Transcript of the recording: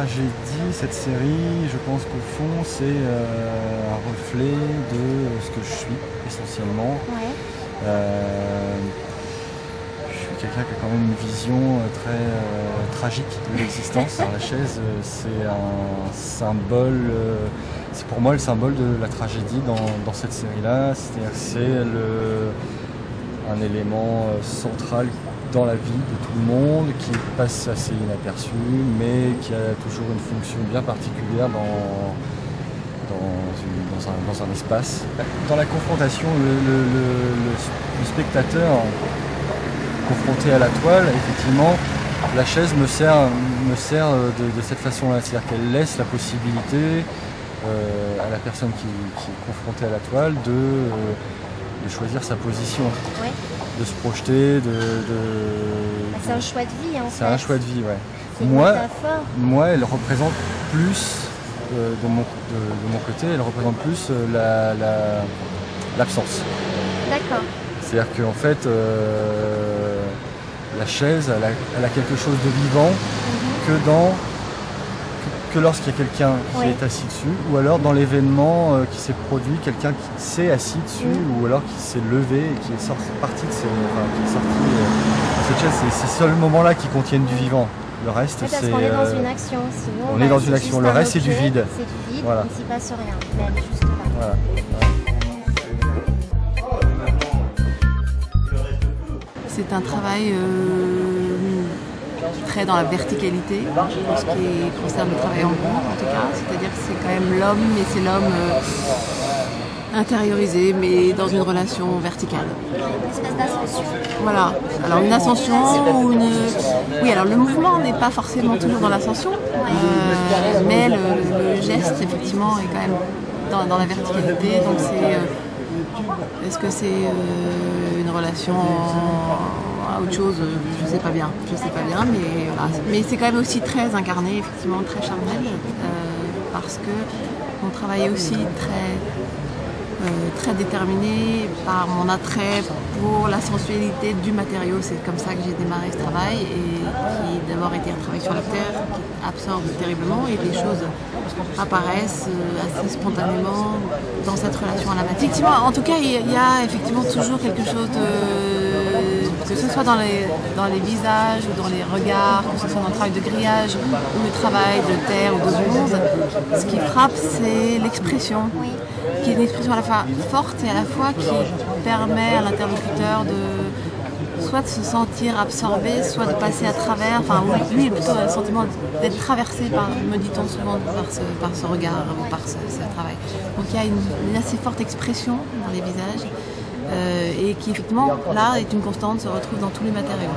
tragédie, cette série, je pense qu'au fond, c'est un reflet de ce que je suis, essentiellement. Ouais. Je suis quelqu'un qui a quand même une vision très tragique de l'existence. La chaise, c'est un symbole, c'est pour moi le symbole de la tragédie dans cette série-là. C'est-à-dire que c'est un élément central dans la vie de tout le monde, qui passe assez inaperçu, mais qui a toujours une fonction bien particulière dans un espace. Dans la confrontation, le spectateur confronté à la toile, effectivement, la chaise me sert de cette façon-là, c'est-à-dire qu'elle laisse la possibilité à la personne qui est confrontée à la toile de choisir sa position. Ouais. De se projeter, C'est un choix de vie en fait. C'est un choix de vie, ouais. C'est une métaphore. Moi, elle représente plus, de mon côté, elle représente plus l'absence. D'accord. C'est-à-dire qu'en fait, la chaise, elle a quelque chose de vivant que lorsqu'il y a quelqu'un qui est assis dessus, ou alors dans l'événement qui s'est produit, quelqu'un qui s'est assis dessus, ou alors qui s'est levé et qui est parti de cette chaise. C'est ces seuls moments-là qui contiennent du vivant. Le reste, parce c'est... qu'on est dans une action, sinon on est dans une action, le reste c'est du vide. C'est du vide, voilà. Il ne s'y passe rien, mais elle est juste là. Voilà. C'est un travail très dans la verticalité, en ce qui concerne le travail en groupe en tout cas, c'est-à-dire que c'est quand même l'homme, mais c'est l'homme intériorisé, mais dans une relation verticale. Une espèce d'ascension. Voilà, alors une ascension ou une... Oui, alors le mouvement n'est pas forcément toujours dans l'ascension, mais le geste effectivement est quand même dans la verticalité, donc c'est... Est-ce que c'est une relation à autre chose? Je sais pas bien, mais voilà. Mais c'est quand même aussi très incarné, effectivement, très charnel, parce que on travaille aussi très déterminé par mon attrait pour la sensualité du matériau. C'est comme ça que j'ai démarré ce travail, et qui d'abord était un travail sur la terre, qui absorbe terriblement, et les choses apparaissent assez spontanément dans cette relation à la matière. Effectivement, en tout cas, il y a effectivement toujours quelque chose que ce soit dans les visages ou dans les regards, que ce soit dans le travail de grillage ou le travail de terre ou de bronze, ce qui frappe, c'est l'expression, qui est une expression à la fois forte et à la fois qui permet à l'interlocuteur soit de se sentir absorbé, soit de passer à travers, enfin lui plutôt un sentiment d'être traversé me dit-on souvent, par ce regard ou par ce travail. Donc il y a une assez forte expression dans les visages, et qui effectivement là est une constante, se retrouve dans tous les matériaux.